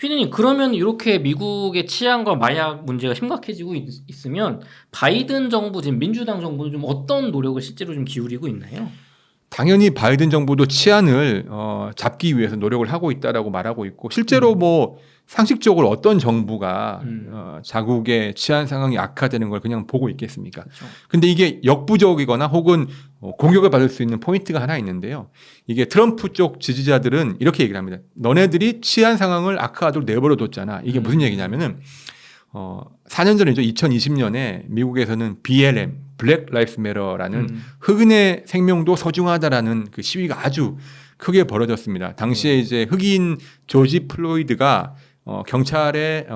피디님, 그러면 이렇게 미국의 치안과 마약 문제가 심각해지고 있으면 바이든 정부, 지금 민주당 정부는 좀 어떤 노력을 실제로 좀 기울이고 있나요? 당연히 바이든 정부도 치안을 잡기 위해서 노력을 하고 있다라고 말하고 있고 실제로 뭐 상식적으로 어떤 정부가 자국의 치안 상황이 악화되는 걸 그냥 보고 있겠습니까? 그렇죠. 근데 이게 역부족이거나 혹은 공격을 받을 수 있는 포인트가 하나 있는데요. 이게 트럼프 쪽 지지자들은 이렇게 얘기를 합니다. 너네들이 치안 상황을 악화하도록 내버려 뒀잖아. 이게 무슨 얘기냐면은 4년 전이죠. 2020년에 미국에서는 BLM, 블랙 라이프스 매터라는 흑인의 생명도 소중하다라는 그 시위가 아주 크게 벌어졌습니다. 당시에 이제 흑인 조지 플로이드가 경찰의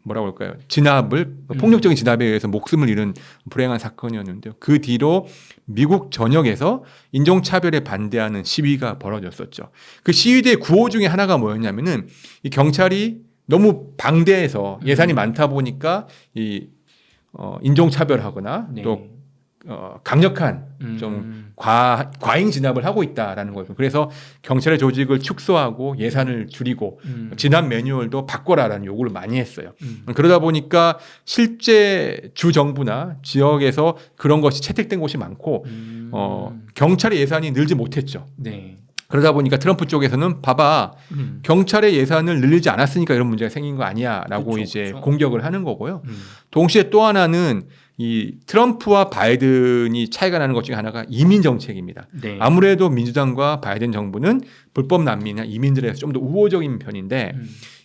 뭐라고 할까요? 진압을 폭력적인 진압에 의해서 목숨을 잃은 불행한 사건이었는데요. 그 뒤로 미국 전역에서 인종차별에 반대하는 시위가 벌어졌었죠. 그 시위대의 구호 중에 하나가 뭐였냐면은 이 경찰이 너무 방대해서 예산이 많다 보니까 이 인종차별하거나 네. 또 강력한 좀 과잉 진압을 하고 있다라는 거예요. 그래서 경찰의 조직을 축소하고 예산을 줄이고 진압 매뉴얼도 바꿔라라는 요구를 많이 했어요. 그러다 보니까 실제 주 정부나 지역에서 그런 것이 채택된 곳이 많고 경찰의 예산이 늘지 못했죠. 네. 그러다 보니까 트럼프 쪽에서는 봐봐 경찰의 예산을 늘리지 않았으니까 이런 문제가 생긴 거 아니야라고 그쵸, 이제 그쵸. 공격을 하는 거고요. 동시에 또 하나는 이 트럼프와 바이든이 차이가 나는 것 중에 하나가 이민 정책입니다. 네. 아무래도 민주당과 바이든 정부는 불법 난민이나 이민들에 대해서 좀 더 우호적인 편인데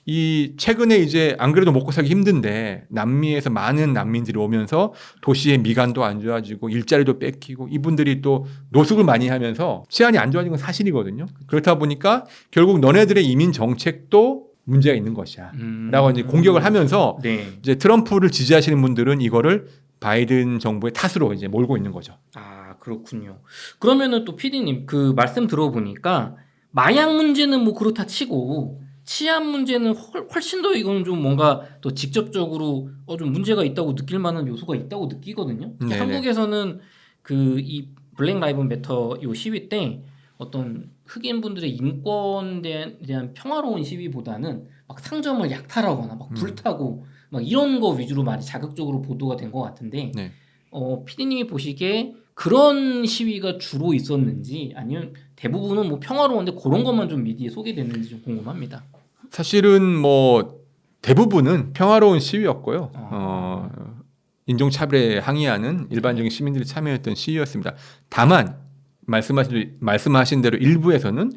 이 최근에 이제 안 그래도 먹고 살기 힘든데 남미에서 많은 난민들이 오면서 도시의 미관도 안 좋아지고 일자리도 뺏기고 이분들이 또 노숙을 많이 하면서 치안이 안 좋아진 건 사실이거든요. 그렇다 보니까 결국 너네들의 이민 정책도 문제가 있는 것이야. 라고 이제 공격을 하면서 네. 이제 트럼프를 지지하시는 분들은 이거를 바이든 정부의 탓으로 이제 몰고 있는 거죠. 아, 그렇군요. 그러면은 또 피디님 그 말씀 들어보니까 마약 문제는 뭐 그렇다 치고 치안 문제는 훨씬 더 이건 좀 뭔가 더 직접적으로 좀 문제가 있다고 느낄 만한 요소가 있다고 느끼거든요. 특히 네네. 한국에서는 그 이 블랙 라이브 매터 요 시위 때 어떤 흑인 분들의 인권에 대한 평화로운 시위보다는 막 상점을 약탈하거나 막 불타고 막 이런 거 위주로 많이 자극적으로 보도가 된 것 같은데 네. 피디님이 보시기에 그런 시위가 주로 있었는지 아니면 대부분은 뭐 평화로운데 그런 것만 좀 미디어에 소개됐는지 좀 궁금합니다. 사실은 뭐 대부분은 평화로운 시위였고요. 인종차별에 항의하는 일반적인 시민들이 참여했던 시위였습니다. 다만 말씀하신 대로 일부에서는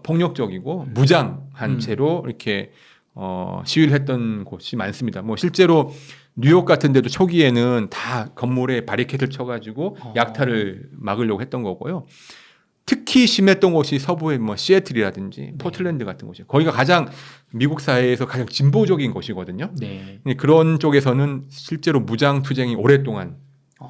폭력적이고 무장한 채로 이렇게 시위를 했던 곳이 많습니다. 뭐 실제로 뉴욕 같은 데도 초기에는 다 건물에 바리케이트를 쳐가지고 약탈을 막으려고 했던 거고요. 특히 심했던 곳이 서부의 뭐 시애틀이라든지 포틀랜드 같은 곳이에요. 거기가 가장 미국 사회에서 가장 진보적인 곳이거든요. 네. 그런 쪽에서는 실제로 무장 투쟁이 오랫동안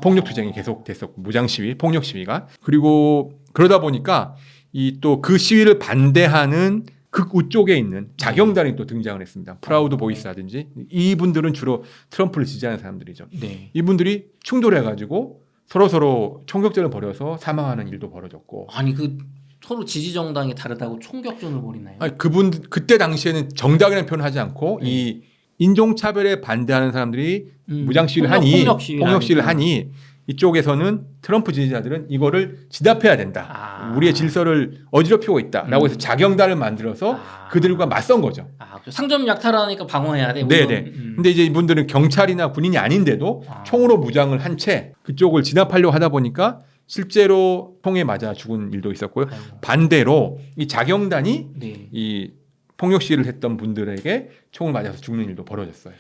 폭력 투쟁이 계속됐었고 무장 시위, 폭력 시위가 그리고 그러다 보니까 이 또 그 시위를 반대하는 극우 쪽에 있는 자경단이 또 등장을 했습니다. 프라우드 보이스라든지 이분들은 주로 트럼프를 지지하는 사람들이죠. 네. 이분들이 충돌해가지고 서로 총격전을 벌여서 사망하는 일도 벌어졌고. 아니 그 서로 지지 정당이 다르다고 총격전을 벌이나요? 아니, 그때 당시에는 정당이라는 표현을 하지 않고 이 인종차별에 반대하는 사람들이 무장 시위를 하니 폭력 시위를 하니 이쪽에서는 트럼프 지지자들은 이거를 진압해야 된다. 우리의 질서를 어지럽히고 있다라고 해서 자경단을 만들어서 그들과 맞선 거죠. 그 상점 약탈하니까 방어해야 돼. 네네. 근데 이제 이분들은 경찰이나 군인이 아닌데도 총으로 무장을 한 채 그쪽을 진압하려고 하다 보니까 실제로 총에 맞아 죽은 일도 있었고요. 반대로 이 자경단이 이 폭력 시위를 했던 분들에게 총을 맞아서 죽는 일도 벌어졌어요.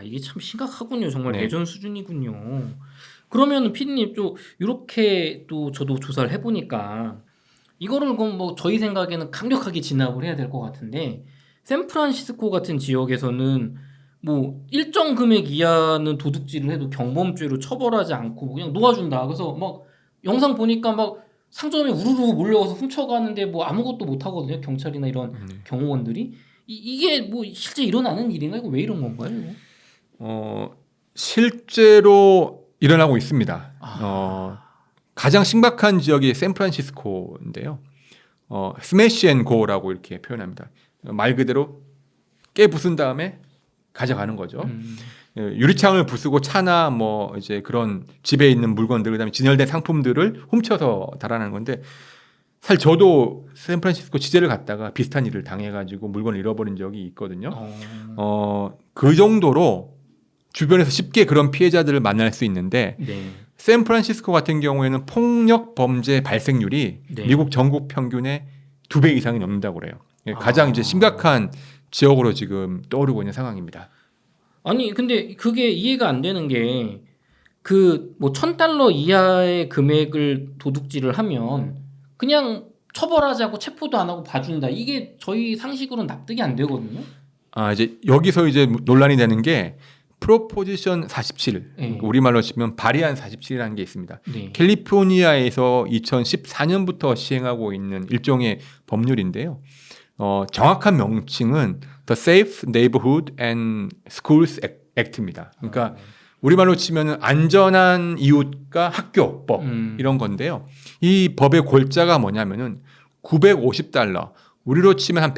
이게 참 심각하군요. 정말 네. 내전 수준이군요. 그러면 피디님 좀 이렇게 또 저도 조사를 해보니까 이거를 그럼 뭐 저희 생각에는 강력하게 진압을 해야 될 것 같은데 샌프란시스코 같은 지역에서는 뭐 일정 금액 이하는 도둑질을 해도 경범죄로 처벌하지 않고 그냥 놓아준다. 그래서 막 영상 보니까 막 상점에 우르르 몰려가서 훔쳐가는데 뭐 아무것도 못 하거든요. 경찰이나 이런 경호원들이 이게 뭐 실제 일어나는 일인가? 이거 왜 이런 건가요? 이거? 실제로 일어나고 있습니다. 가장 심각한 지역이 샌프란시스코인데요. 스매시 앤 고라고 이렇게 표현합니다. 말 그대로 깨 부순 다음에 가져가는 거죠. 유리창을 부수고 차나 뭐 이제 그런 집에 있는 물건들 그다음에 진열된 상품들을 훔쳐서 달아나는 건데 사실 저도 샌프란시스코 취재를 갔다가 비슷한 일을 당해가지고 물건을 잃어버린 적이 있거든요. 그 정도로 주변에서 쉽게 그런 피해자들을 만날 수 있는데 네. 샌프란시스코 같은 경우에는 폭력 범죄 발생률이 네. 미국 전국 평균의 2배 이상이 넘는다고 그래요. 가장 이제 심각한 지역으로 지금 떠오르고 있는 상황입니다. 아니 근데 그게 이해가 안 되는 게 그 뭐 $1,000 이하의 금액을 도둑질을 하면 그냥 처벌하자고 체포도 안 하고 봐준다. 이게 저희 상식으로는 납득이 안 되거든요. 이제 여기서 이제 논란이 되는 게 프로포지션 47, 네. 우리말로 치면 바리안 47이라는 게 있습니다. 네. 캘리포니아에서 2014년부터 시행하고 있는 일종의 법률인데요. 정확한 명칭은 The Safe Neighborhood and Schools Act입니다. 그러니까 우리말로 치면 안전한 이웃과 학교법 이런 건데요. 이 법의 골자가 뭐냐면은 $950, 우리로 치면 한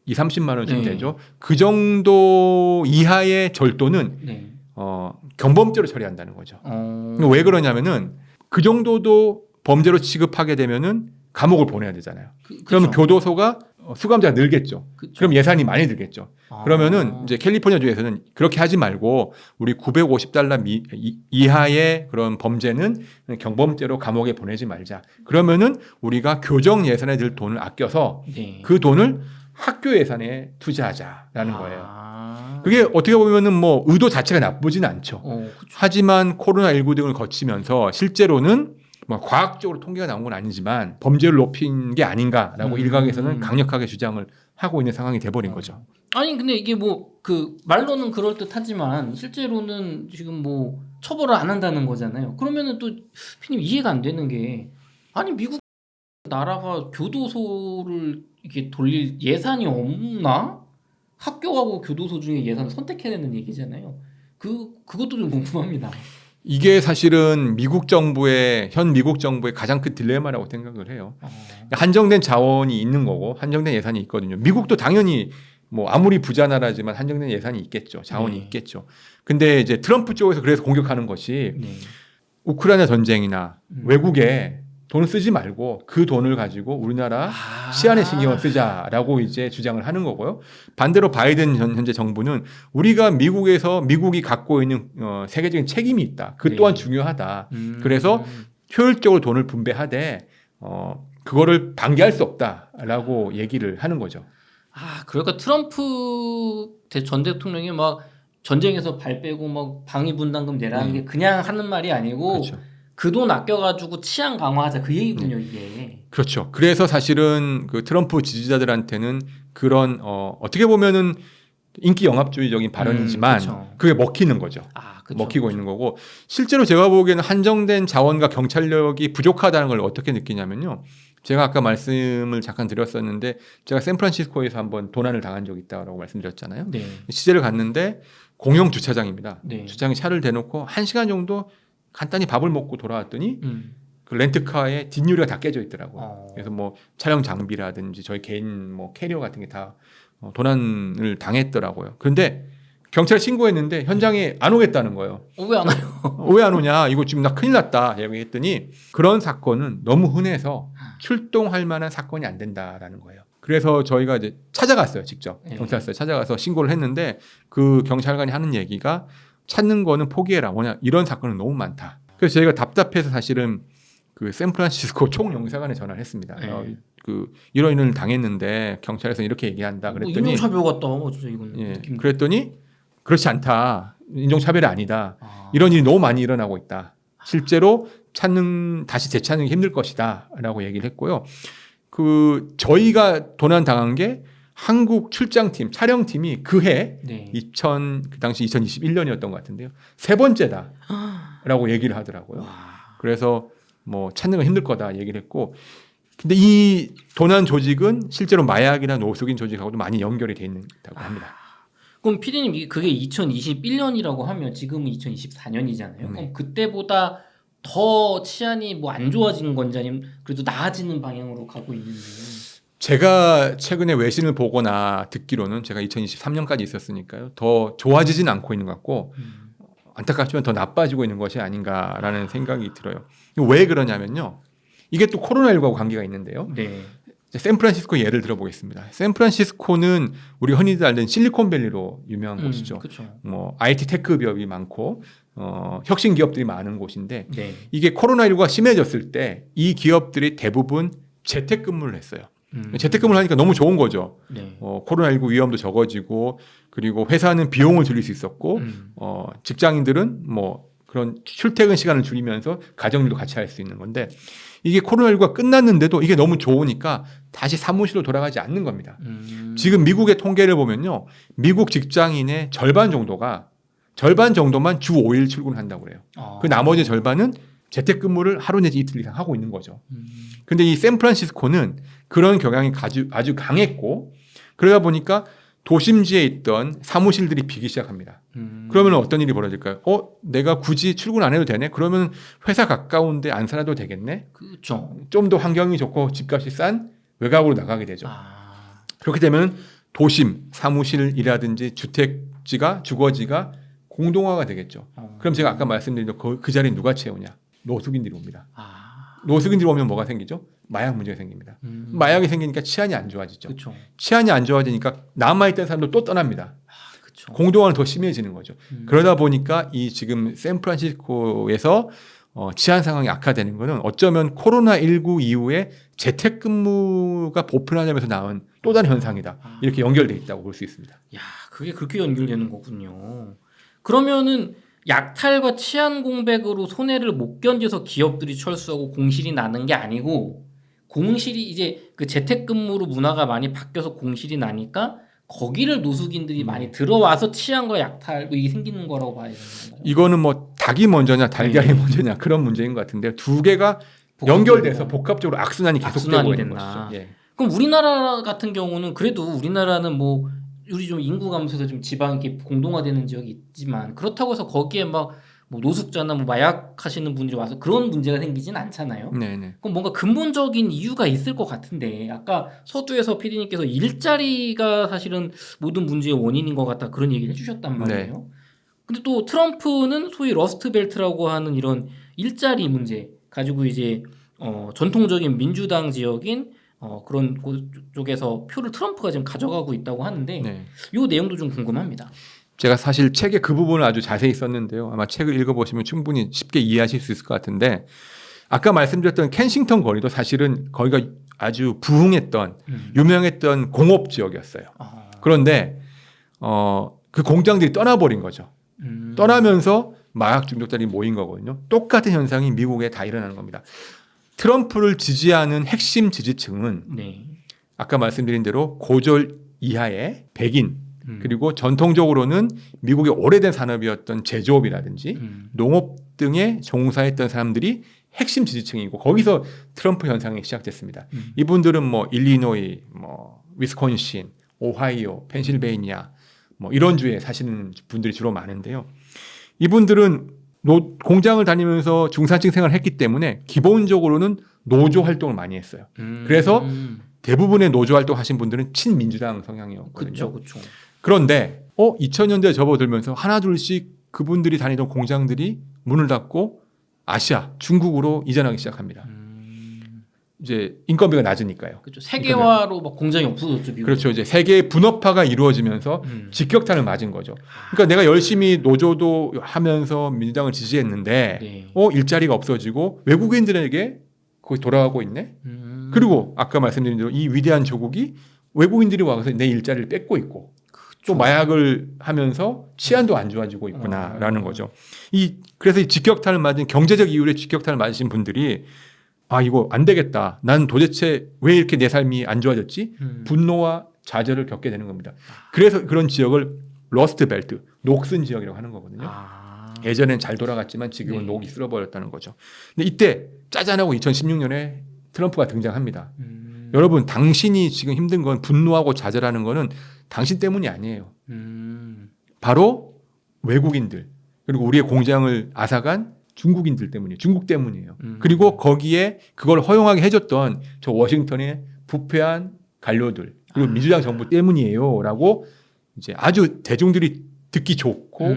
120~130만 원쯤 네. 되죠. 그 정도 이하의 절도는 네. 경범죄로 처리한다는 거죠. 왜 그러냐면은 그 정도도 범죄로 취급하게 되면은 감옥을 보내야 되잖아요. 그러면 교도소가 수감자가 늘겠죠. 그쵸. 그럼 예산이 많이 들겠죠. 그러면은 이제 캘리포니아주에서는 그렇게 하지 말고 우리 $950 이하의 그런 범죄는 경범죄로 감옥에 보내지 말자. 그러면은 우리가 교정 예산에 들 돈을 아껴서 네. 그 돈을 학교 예산에 투자하자라는 거예요. 아. 그게 어떻게 보면은 뭐 의도 자체가 나쁘진 않죠. 그쵸. 하지만 코로나19 등을 거치면서 실제로는 뭐 과학적으로 통계가 나온 건 아니지만 범죄를 높인 게 아닌가라고 일각에서는 강력하게 주장을 하고 있는 상황이 돼버린 거죠. 아니 근데 이게 뭐 그 말로는 그럴 듯하지만 실제로는 지금 뭐 처벌을 안 한다는 거잖아요. 그러면은 또 피님 이해가 안 되는 게 아니 미국 나라가 교도소를 이렇게 돌릴 예산이 없나? 학교하고 교도소 중에 예산을 선택해야 되는 얘기잖아요. 그것도 좀 궁금합니다. 이게 사실은 현 미국 정부의 가장 큰 딜레마라고 생각을 해요. 한정된 자원이 있는 거고 한정된 예산이 있거든요. 미국도 당연히 뭐 아무리 부자 나라지만 한정된 예산이 있겠죠. 자원이 네. 있겠죠. 근데 이제 트럼프 쪽에서 그래서 공격하는 것이 네. 우크라이나 전쟁이나 외국에 돈을 쓰지 말고 그 돈을 가지고 우리나라 치안에 신경을 쓰자라고 이제 주장을 하는 거고요. 반대로 바이든 현재 정부는 우리가 미국이 갖고 있는 세계적인 책임이 있다. 그 또한 네. 중요하다. 그래서 효율적으로 돈을 분배하되 그거를 방기할 수 없다라고 얘기를 하는 거죠. 그러니까 트럼프 전 대통령이 막 전쟁에서 발 빼고 막 방위 분담금 내라는 게 그냥 하는 말이 아니고 그렇죠. 그 돈 아껴가지고 치안 강화하자 그 얘기군요 이게. 그렇죠. 그래서 사실은 그 트럼프 지지자들한테는 그런 어떻게 보면은 인기 영합주의적인 발언이지만 그쵸. 그게 먹히는 거죠. 그쵸, 먹히고 그쵸. 있는 거고 실제로 제가 보기에는 한정된 자원과 경찰력이 부족하다는 걸 어떻게 느끼냐면요. 제가 아까 말씀을 잠깐 드렸었는데 제가 샌프란시스코에서 한번 도난을 당한 적이 있다고 말씀드렸잖아요. 네. 취재를 갔는데 공용 주차장입니다. 네. 주차장에 차를 대놓고 1시간 정도 간단히 밥을 먹고 돌아왔더니 그 렌트카의 뒷유리가 다 깨져 있더라고요. 그래서 뭐 촬영 장비라든지 저희 개인 뭐 캐리어 같은 게 다 도난을 당했더라고요. 그런데 경찰에 신고했는데 현장에 안 오겠다는 거예요. 왜 안 와요? 왜 안 오냐? 이거 지금 나 큰일 났다. 얘기했더니 그런 사건은 너무 흔해서 출동할 만한 사건이 안 된다라는 거예요. 그래서 저희가 이제 찾아갔어요. 직접 경찰서에 찾아가서 신고를 했는데 그 경찰관이 하는 얘기가 찾는 거는 포기해라. 뭐냐? 이런 사건은 너무 많다. 그래서 저희가 답답해서 사실은 그 샌프란시스코 총영사관에 전화를 했습니다. 그 이런 일을 당했는데 경찰에서 이렇게 얘기한다. 그랬더니 인종차별 같다. 진짜 이건. 느낌. 그랬더니 그렇지 않다. 인종차별이 아니다. 이런 일이 너무 많이 일어나고 있다. 실제로 다시 재찾는 게 힘들 것이다라고 얘기를 했고요. 그 저희가 도난 당한 게 한국 출장팀, 촬영팀이 그해 그 당시 2021년이었던 것 같은데요. 3번째다라고 얘기를 하더라고요. 그래서 뭐 찾는 건 힘들 거다 얘기를 했고, 근데 이 도난 조직은 실제로 마약이나 노숙인 조직하고도 많이 연결이 돼 있다고 합니다. 그럼 피디님 그게 2021년이라고 하면 지금은 2024년이잖아요. 그럼 그때보다 더 치안이 뭐 안 좋아진 건지 아니면 그래도 나아지는 방향으로 가고 있는지. 제가 최근에 외신을 보거나 듣기로는 제가 2023년까지 있었으니까요. 더 좋아지진 않고 있는 것 같고 안타깝지만 더 나빠지고 있는 것이 아닌가라는 생각이 들어요. 왜 그러냐면요. 이게 또 코로나19하고 관계가 있는데요. 네. 샌프란시스코 예를 들어보겠습니다. 샌프란시스코는 우리 흔히들 알던 실리콘밸리로 유명한 곳이죠. 그렇죠. 뭐 IT 테크 기업이 많고 혁신 기업들이 많은 곳인데 네. 이게 코로나19가 심해졌을 때 이 기업들이 대부분 재택근무를 했어요. 재택근무를 하니까 너무 좋은 거죠. 네. 코로나19 위험도 적어지고 그리고 회사는 비용을 줄일 수 있었고 직장인들은 뭐 그런 출퇴근 시간을 줄이면서 가정일도 같이 할 수 있는 건데 이게 코로나19가 끝났는데도 이게 너무 좋으니까 다시 사무실로 돌아가지 않는 겁니다. 지금 미국의 통계를 보면요. 미국 직장인의 절반 정도만 주 5일 출근한다고 그래요. 그 나머지 절반은 재택근무를 하루 내지 이틀 이상 하고 있는 거죠. 근데 이 샌프란시스코는 그런 경향이 아주 강했고 그러다 보니까 도심지에 있던 사무실들이 비기 시작합니다. 그러면 어떤 일이 벌어질까요? 내가 굳이 출근 안 해도 되네? 그러면 회사 가까운데 안 살아도 되겠네? 그렇죠. 좀 더 환경이 좋고 집값이 싼 외곽으로 나가게 되죠. 그렇게 되면 도심, 사무실이라든지 주택지가, 주거지가 공동화가 되겠죠. 그럼 제가 아까 말씀드린 그 자리에 누가 채우냐? 노숙인들이 옵니다. 노숙인들이 오면 뭐가 생기죠? 마약 문제가 생깁니다. 마약이 생기니까 치안이 안 좋아지죠. 그쵸. 치안이 안 좋아지니까 남아있던 사람도 또 떠납니다. 그쵸. 공동화는 더 심해지는 거죠. 그러다 보니까 이 지금 샌프란시스코에서 치안 상황이 악화되는 것은 어쩌면 코로나19 이후에 재택근무가 보편화되면서 나온 또 다른 현상이다. 이렇게 연결돼 있다고 볼 수 있습니다. 야, 그게 그렇게 연결되는 거군요. 그러면은 약탈과 치안 공백으로 손해를 못 견뎌서 기업들이 철수하고 공실이 나는 게 아니고 공실이 이제 그 재택근무로 문화가 많이 바뀌어서 공실이 나니까 거기를 노숙인들이 많이 들어와서 치안과 약탈 뭐 이게 생기는 거라고 봐야 되는 건가요? 이거는 뭐 닭이 먼저냐 달걀이 먼저냐 그런 문제인 것 같은데 두 개가 연결돼서 복합적으로 악순환이 계속되고 있는 것이죠. 예. 그럼 우리나라 같은 경우는 그래도 우리나라는 뭐 우리 좀 인구 감소해서 좀 지방 이렇게 공동화되는 지역이 있지만 그렇다고 해서 거기에 막 뭐 노숙자나 뭐 마약 하시는 분들이 와서 그런 문제가 생기진 않잖아요. 네네. 그럼 뭔가 근본적인 이유가 있을 것 같은데 아까 서두에서 PD님께서 일자리가 사실은 모든 문제의 원인인 것 같다 그런 얘기를 해주셨단 말이에요. 네. 근데 또 트럼프는 소위 러스트벨트라고 하는 이런 일자리 문제 가지고 이제 전통적인 민주당 지역인 그런 쪽에서 표를 트럼프가 지금 가져가고 있다고 하는데 네. 이 내용도 좀 궁금합니다. 제가 사실 책에 그 부분을 아주 자세히 썼는데요. 아마 책을 읽어보시면 충분히 쉽게 이해하실 수 있을 것 같은데 아까 말씀드렸던 켄싱턴 거리도 사실은 거기가 아주 부흥했던 유명했던 공업 지역이었어요. 그런데 그 공장들이 떠나버린 거죠. 떠나면서 마약 중독자들이 모인 거거든요. 똑같은 현상이 미국에 다 일어나는 겁니다. 트럼프를 지지하는 핵심 지지층은 네. 아까 말씀드린 대로 고졸 이하의 백인 그리고 전통적으로는 미국의 오래된 산업이었던 제조업이라든지 농업 등에 종사했던 사람들이 핵심 지지층이고 거기서 트럼프 현상이 시작됐습니다. 이분들은 뭐 일리노이, 뭐 위스콘신, 오하이오, 펜실베이니아 뭐 이런 주에 사시는 분들이 주로 많은데요. 이분들은 공장을 다니면서 중산층 생활을 했기 때문에 기본적으로는 노조 활동을 많이 했어요. 그래서 대부분의 노조 활동 하신 분들은 친민주당 성향이었거든요. 그렇죠. 그런데 2000년대에 접어들면서 하나둘씩 그분들이 다니던 공장들이 문을 닫고 아시아, 중국으로 이전하기 시작합니다. 이제 인건비가 낮으니까요. 그렇죠. 세계화로 막 공장이 없어졌죠. 미국은. 그렇죠. 이제 세계의 분업화가 이루어지면서 직격탄을 맞은 거죠. 그러니까 내가 열심히 노조도 하면서 민주당을 지지했는데 네. 일자리가 없어지고 외국인들에게 거기 돌아가고 있네. 그리고 아까 말씀드린 대로 이 위대한 조국이 외국인들이 와서 내 일자리를 뺏고 있고 또 마약을 하면서 치안도 안 좋아지고 있구나라는 거죠. 그래서 이 직격탄을 맞은 경제적 이유로 직격탄을 맞으신 분들이 이거 안 되겠다. 난 도대체 왜 이렇게 내 삶이 안 좋아졌지? 분노와 좌절을 겪게 되는 겁니다. 그래서 그런 지역을 러스트벨트, 녹슨 지역이라고 하는 거거든요. 예전엔 잘 돌아갔지만 지금은 녹이 쓸어버렸다는 거죠. 근데 이때 짜잔하고 2016년에 트럼프가 등장합니다. 여러분 당신이 지금 힘든 건 분노하고 좌절하는 거는 당신 때문이 아니에요. 바로 외국인들 그리고 우리의 공장을 앗아간 중국인들 때문이에요. 중국 때문이에요. 그리고 거기에 그걸 허용하게 해줬던 저 워싱턴의 부패한 관료들 그리고 민주당 정부 때문이에요라고 이제 아주 대중들이 듣기 좋고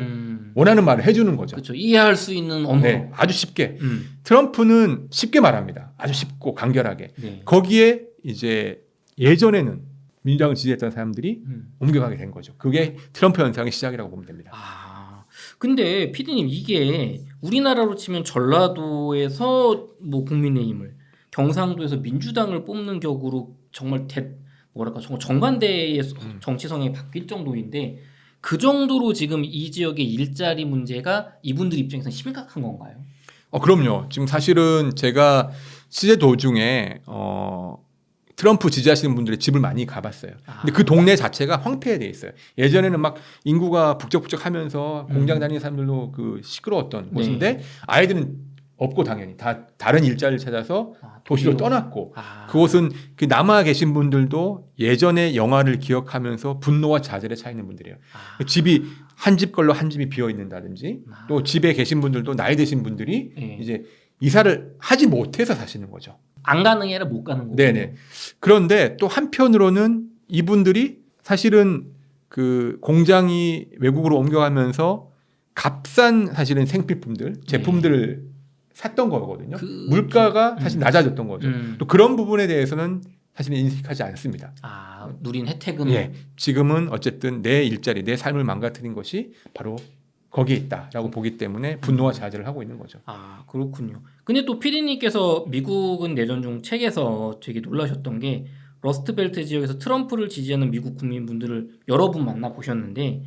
원하는 말을 해주는 거죠. 그렇죠. 이해할 수 있는 언어. 네, 아주 쉽게. 트럼프는 쉽게 말합니다. 아주 쉽고 간결하게. 네. 거기에 이제 예전에는 민주당을 지지했던 사람들이 옮겨가게 된 거죠. 그게 트럼프 현상의 시작이라고 보면 됩니다. 근데 피디님 이게 우리나라로 치면 전라도에서 뭐 국민의힘을 경상도에서 민주당을 뽑는 격으로 정말 정말 정반대의 정치성이 바뀔 정도인데 그 정도로 지금 이 지역의 일자리 문제가 이분들 입장에서 심각한 건가요? 그럼요. 지금 사실은 제가 취재 도중에 트럼프 지지하시는 분들의 집을 많이 가봤어요. 근데 그 동네 자체가 황폐해 돼 있어요. 예전에는 막 인구가 북적북적하면서 공장 다니는 사람들도 그 시끄러웠던 곳인데 아이들은 없고 당연히 다 다른 일자리를 찾아서 도시로 떠났고 그곳은 그 남아 계신 분들도 예전의 영화를 기억하면서 분노와 좌절에 차 있는 분들이에요. 집이 한 집 걸로 한 집이 비어 있는다든지 또 집에 계신 분들도 나이 드신 분들이 이제 이사를 하지 못해서 사시는 거죠. 안 가는 게 아니라 못 가는 거죠. 네네. 그런데 또 한편으로는 이분들이 사실은 그 공장이 외국으로 옮겨가면서 값싼 사실은 생필품들, 제품들을 샀던 거거든요. 물가가 사실 낮아졌던 거죠. 또 그런 부분에 대해서는 사실은 인식하지 않습니다. 누린 혜택은 지금은 어쨌든 내 일자리, 내 삶을 망가뜨린 것이 바로 거기에 있다라고 보기 때문에 분노와 좌절을 하고 있는 거죠. 그렇군요. 근데 또 피디님께서 미국은 내전 중 책에서 되게 놀라셨던 게 러스트벨트 지역에서 트럼프를 지지하는 미국 국민분들을 여러 분 만나 보셨는데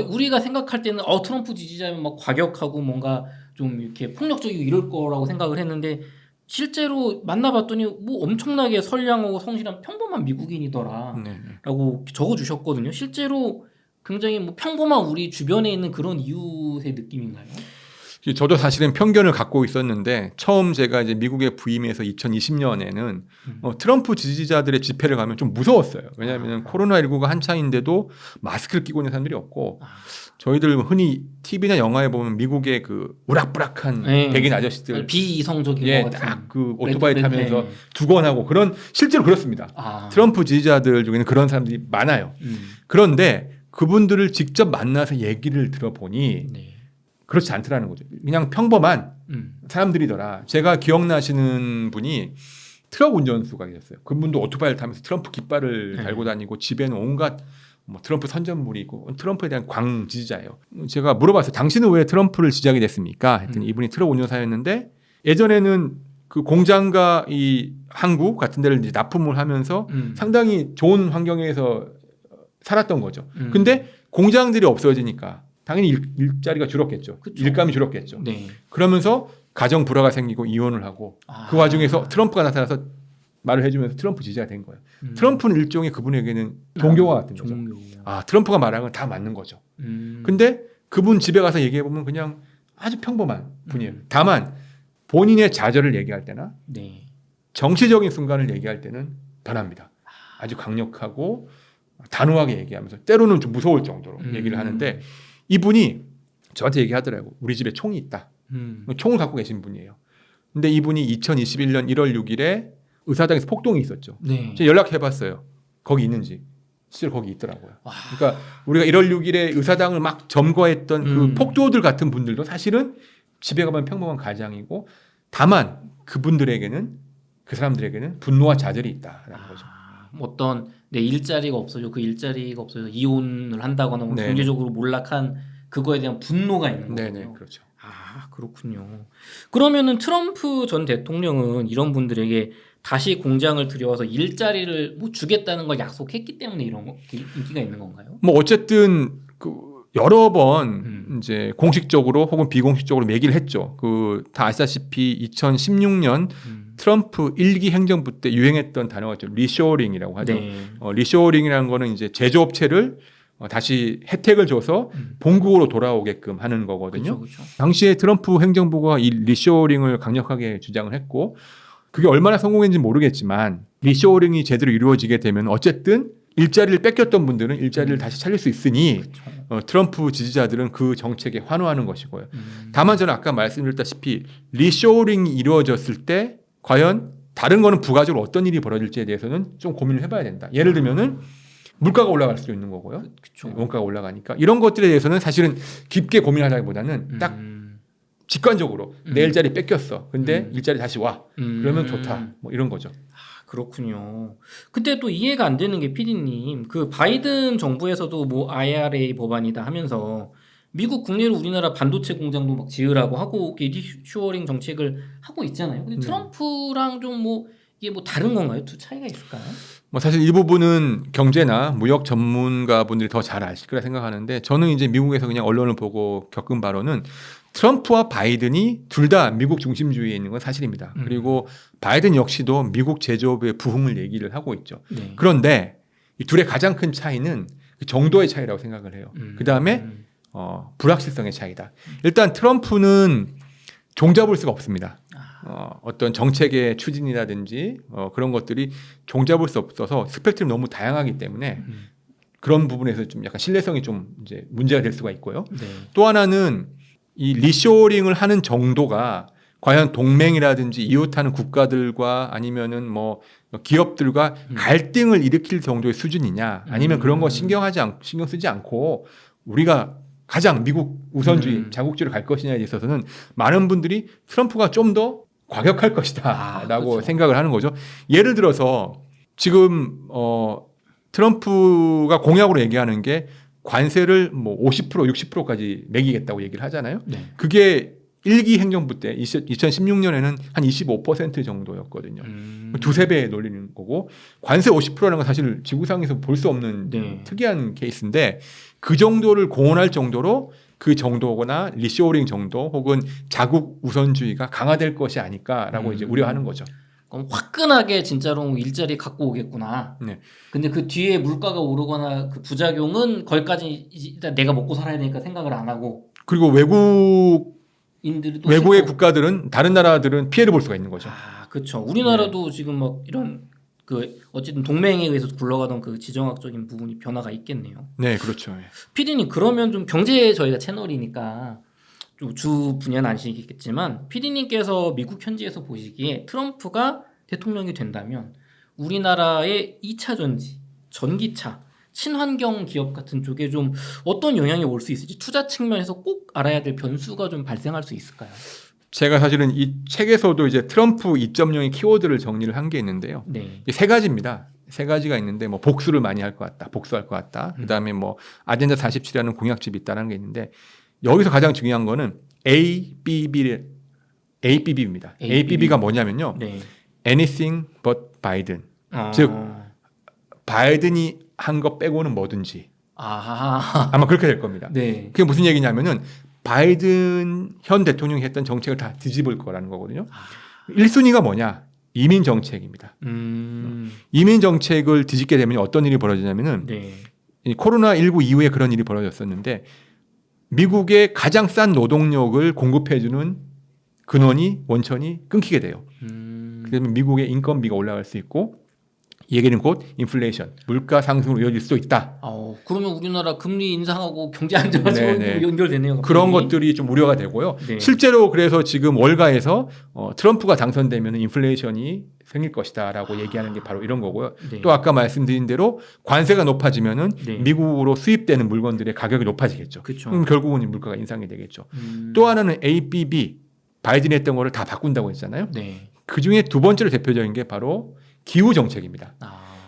우리가 생각할 때는 트럼프 지지자면 막 과격하고 뭔가 좀 이렇게 폭력적이고 이럴 거라고 생각을 했는데 실제로 만나봤더니 뭐 엄청나게 선량하고 성실한 평범한 미국인이더라라고 적어주셨거든요. 실제로 굉장히 뭐 평범한 우리 주변에 있는 그런 이웃의 느낌인가요? 저도 사실은 편견을 갖고 있었는데 처음 제가 이제 미국에 부임해서 2020년에는 트럼프 지지자들의 집회를 가면 좀 무서웠어요. 왜냐하면 코로나19가 한창인데도 마스크를 끼고 있는 사람들이 없고 저희들 흔히 TV나 영화에 보면 미국의 그 우락부락한 백인 아저씨들 비이성적인 것 같은 딱 그 오토바이 타면서 두건하고 그런 실제로 그렇습니다. 트럼프 지지자들 중에는 그런 사람들이 많아요. 그런데 그분들을 직접 만나서 얘기를 들어보니 그렇지 않더라는 거죠. 그냥 평범한 사람들이더라. 제가 기억나시는 분이 트럭 운전수가 계셨어요. 그분도 오토바이를 타면서 트럼프 깃발을 달고 다니고 집에는 온갖 뭐 트럼프 선전물이 있고 트럼프에 대한 광 지지자예요. 제가 물어봤어요. 당신은 왜 트럼프를 지지하게 됐습니까? 했더니 이분이 트럭 운전사였는데 예전에는 그 공장과 이 항구 같은 데를 이제 납품을 하면서 상당히 좋은 환경에서 살았던 거죠. 근데 공장들이 없어지니까 당연히 일자리가 줄었겠죠. 그쵸. 일감이 줄었겠죠. 그러면서 가정 불화가 생기고 이혼을 하고 그 와중에서 트럼프가 나타나서 말을 해주면서 트럼프 지지가 된 거예요. 트럼프는 일종의 그분에게는 동료와 같은 거죠. 트럼프가 말하는 건 다 맞는 거죠. 근데 그분 집에 가서 얘기해보면 그냥 아주 평범한 분이에요. 다만 본인의 좌절을 얘기할 때나 정치적인 순간을 얘기할 때는 변합니다. 아주 강력하고 단호하게 얘기하면서 때로는 좀 무서울 정도로 얘기를 하는데 이분이 저한테 얘기하더라고요. 우리 집에 총이 있다. 총을 갖고 계신 분이에요. 근데 이분이 2021년 1월 6일에 의사당에서 폭동이 있었죠. 제가 연락해봤어요. 거기 있는지. 실제로 거기 있더라고요. 그러니까 우리가 1월 6일에 의사당을 막 점거했던 그 폭도들 같은 분들도 사실은 집에 가면 평범한 가장이고 다만 그분들에게는 그 사람들에게는 분노와 좌절이 있다라는 거죠. 어떤 내 일자리가 없어져 그 일자리가 없어서 이혼을 한다거나 뭐 경제적으로 몰락한 그거에 대한 분노가 있는 거예요. 네네 그렇죠. 그렇군요. 그러면은 트럼프 전 대통령은 이런 분들에게 다시 공장을 들여와서 일자리를 뭐 주겠다는 걸 약속했기 때문에 이런 거 인기가 있는 건가요? 뭐 어쨌든 그 여러 번 이제 공식적으로 혹은 비공식적으로 매기를 했죠. 그 다 아시다시피 2016년 트럼프 1기 행정부 때 유행했던 단어가 있죠. 리쇼어링이라고 하죠. 리쇼어링이라는 거는 이제 제조업체를 다시 혜택을 줘서 본국으로 돌아오게끔 하는 거거든요. 그쵸. 당시에 트럼프 행정부가 이 리쇼어링을 강력하게 주장을 했고 그게 얼마나 성공했는지 모르겠지만 리쇼어링이 제대로 이루어지게 되면 어쨌든 일자리를 뺏겼던 분들은 일자리를 다시 찾을 수 있으니 트럼프 지지자들은 그 정책에 환호하는 것이고요. 다만 저는 아까 말씀드렸다시피 리쇼어링이 이루어졌을 때 과연 다른 거는 부가적으로 어떤 일이 벌어질지에 대해서는 좀 고민을 해봐야 된다. 예를 들면은 물가가 올라갈 수도 있는 거고요. 그쵸. 원가가 올라가니까 이런 것들에 대해서는 사실은 깊게 고민하자기보다는 딱 직관적으로 내 일자리 뺏겼어. 근데 일자리 다시 와. 그러면 좋다. 뭐 이런 거죠. 그렇군요. 근데 또 이해가 안 되는 게 PD님, 그 바이든 정부에서도 뭐 IRA 법안이다 하면서 미국 국내로 우리나라 반도체 공장도 막 지으라고 하고 리쇼어링 정책을 하고 있잖아요. 근데 트럼프랑 좀 뭐 이게 뭐 다른 건가요? 두 차이가 있을까요? 뭐 사실 이 부분은 경제나 무역 전문가분들이 더 잘 아실 거라 생각하는데 저는 이제 미국에서 그냥 언론을 보고 겪은 바로는 트럼프와 바이든이 둘 다 미국 중심주의에 있는 건 사실입니다. 그리고 바이든 역시도 미국 제조업의 부흥을 얘기를 하고 있죠. 네. 그런데 이 둘의 가장 큰 차이는 그 정도의 차이라고 생각을 해요. 그 다음에 불확실성의 차이다. 일단 트럼프는 종잡을 수가 없습니다. 어떤 정책의 추진이라든지 그런 것들이 종잡을 수 없어서 스펙트럼이 너무 다양하기 때문에 그런 부분에서 좀 약간 신뢰성이 좀 이제 문제가 될 수가 있고요. 네. 또 하나는 이 리쇼어링을 하는 정도가 과연 동맹이라든지 이웃하는 국가들과 아니면은 뭐 기업들과 갈등을 일으킬 정도의 수준이냐 아니면 그런 거 신경 쓰지 않고 우리가 가장 미국 우선주의 자국주의로 갈 것이냐에 있어서는 많은 분들이 트럼프가 좀 더 과격할 것이다 라고 그렇죠. 생각을 하는 거죠. 예를 들어서 지금 트럼프가 공약으로 얘기하는 게 관세를 뭐 50% 60%까지 매기겠다고 얘기를 하잖아요. 네. 그게 1기 행정부 때 2016년에는 한 25% 정도였거든요. 두세 배 놀리는 거고 관세 50%라는 건 사실 지구상에서 볼 수 없는 네. 특이한 케이스인데 그 정도를 공언할 정도로 그 정도거나 리쇼어링 정도 혹은 자국 우선주의가 강화될 것이 아닐까라고 이제 우려하는 거죠. 그럼 화끈하게 진짜로 일자리 갖고 오겠구나. 네. 근데 그 뒤에 물가가 오르거나 그 부작용은 거기까지 일단 내가 먹고 살아야 되니까 생각을 안 하고 그리고 인들이 또 외국의 싫고. 국가들은 다른 나라들은 피해를 볼 수가 있는 거죠. 그렇죠. 우리나라도 지금 막 이런 그 어쨌든 동맹에 의해서 굴러가던 그 지정학적인 부분이 변화가 있겠네요. 네, 그렇죠. PD님 그러면 좀 경제 저희가 채널이니까 좀 주 분야는 아시겠지만 PD님께서 미국 현지에서 보시기에 트럼프가 대통령이 된다면 우리나라의 2차 전지, 전기차, 친환경 기업 같은 쪽에 좀 어떤 영향이 올 수 있을지 투자 측면에서 꼭 알아야 될 변수가 좀 발생할 수 있을까요? 제가 사실은 이 책에서도 이제 트럼프 2.0의 키워드를 정리를 한 게 있는데요. 네. 이게 세 가지입니다. 세 가지가 있는데 뭐 복수를 많이 할 것 같다. 복수할 것 같다. 그다음에 뭐 아젠다 47이라는 공약집이 있다는 게 있는데 여기서 가장 중요한 거는 ABB입니다. ABB가 뭐냐면요. 네. Anything but Biden. 즉 바이든이 한 거 빼고는 뭐든지. 아마 그렇게 될 겁니다. 네. 그게 무슨 얘기냐면은 바이든 현 대통령이 했던 정책을 다 뒤집을 거라는 거거든요. 1순위가 뭐냐? 이민 정책입니다. 이민 정책을 뒤집게 되면 어떤 일이 벌어지냐면은 네. 이 코로나19 이후에 그런 일이 벌어졌었는데 미국의 가장 싼 노동력을 공급해주는 근원이 원천이 끊기게 돼요. 그러면 미국의 인건비가 올라갈 수 있고 이 얘기는 곧 인플레이션, 물가 상승으로 이어질 수도 있다. 그러면 우리나라 금리 인상하고 경제 안정화로 연결되네요. 갑자기. 그런 것들이 좀 우려가 되고요. 네. 실제로 그래서 지금 월가에서 트럼프가 당선되면 인플레이션이 생길 것이다라고 얘기하는 게 바로 이런 거고요. 네. 또 아까 말씀드린 대로 관세가 높아지면은 네. 미국으로 수입되는 물건들의 가격이 높아지겠죠. 그쵸. 그럼 결국은 물가가 인상이 되겠죠. 또 하나는 ABB, 바이든이 했던 거를 다 바꾼다고 했잖아요. 네. 그 중에 두 번째로 대표적인 게 바로 기후 정책입니다.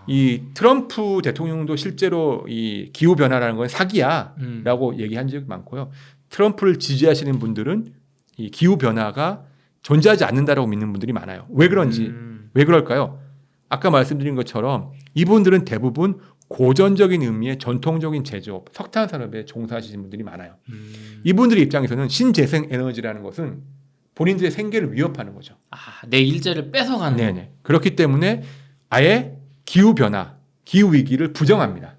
이 트럼프 대통령도 실제로 이 기후 변화라는 건 사기야라고 얘기한 적이 많고요. 트럼프를 지지하시는 분들은 이 기후 변화가 존재하지 않는다라고 믿는 분들이 많아요. 왜 그런지 왜 그럴까요? 아까 말씀드린 것처럼 이분들은 대부분 고전적인 의미의 전통적인 제조업, 석탄 산업에 종사하시는 분들이 많아요. 이분들의 입장에서는 신재생 에너지라는 것은 본인들의 생계를 위협하는 거죠. 내 일자리를 뺏어가는. 네네. 그렇기 때문에 아예 기후 변화, 기후 위기를 부정합니다.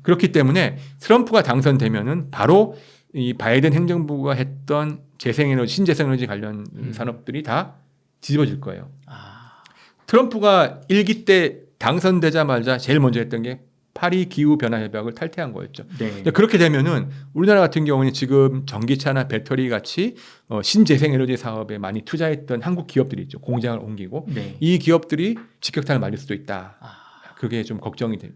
그렇기 때문에 트럼프가 당선되면은 바로 이 바이든 행정부가 했던 재생에너지, 신재생에너지 관련 산업들이 다 뒤집어질 거예요. 트럼프가 1기 때 당선되자마자 제일 먼저 했던 게 파리 기후 변화 협약을 탈퇴한 거였죠. 네. 근데 그렇게 되면은 우리나라 같은 경우는 지금 전기차나 배터리 같이 신재생 에너지 사업에 많이 투자했던 한국 기업들이 있죠. 공장을 옮기고 네. 이 기업들이 직격탄을 맞을 수도 있다. 아, 그게 좀 걱정이 되는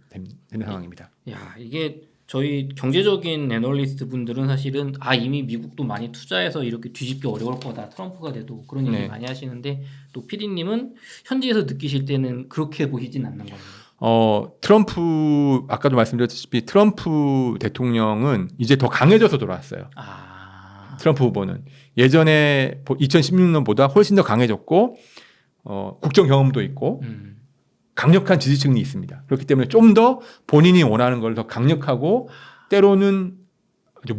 상황입니다. 야, 이게 저희 경제적인 애널리스트 분들은 사실은 이미 미국도 많이 투자해서 이렇게 뒤집기 어려울 거다. 트럼프가 돼도 그런 얘기 네. 많이 하시는데 또 PD님은 현지에서 느끼실 때는 그렇게 보시진 않는 거예요. 트럼프 아까도 말씀드렸다시피 트럼프 대통령은 이제 더 강해져서 돌아왔어요. 트럼프 후보는 예전에 2016년보다 훨씬 더 강해졌고 국정 경험도 있고 강력한 지지층이 있습니다. 그렇기 때문에 좀 더 본인이 원하는 걸 더 강력하고 때로는 아주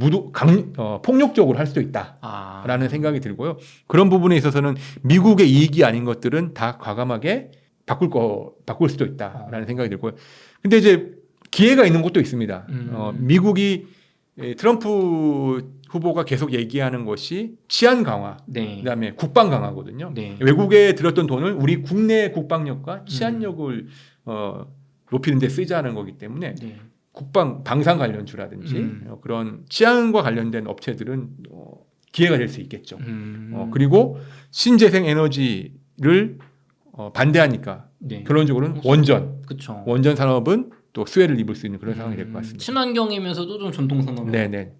폭력적으로 할 수도 있다라는 생각이 들고요. 그런 부분에 있어서는 미국의 이익이 아닌 것들은 다 과감하게 바꿀 수도 있다라는 생각이 들고요. 근데 이제 기회가 있는 곳도 있습니다. 미국이 트럼프 후보가 계속 얘기하는 것이 치안 강화, 네. 그다음에 국방 강화거든요. 네. 외국에 들었던 돈을 우리 국내 국방력과 치안력을 높이는 데 쓰자는 거기 때문에 네. 국방 방산 관련주라든지 그런 치안과 관련된 업체들은 기회가 될 수 있겠죠. 그리고 신재생 에너지를 반대하니까 네. 결론적으로는 그쵸. 원전 산업은 또 수혜를 입을 수 있는 그런 상황이 될 것 같습니다. 친환경이면서도 좀 전통 산업. 네네.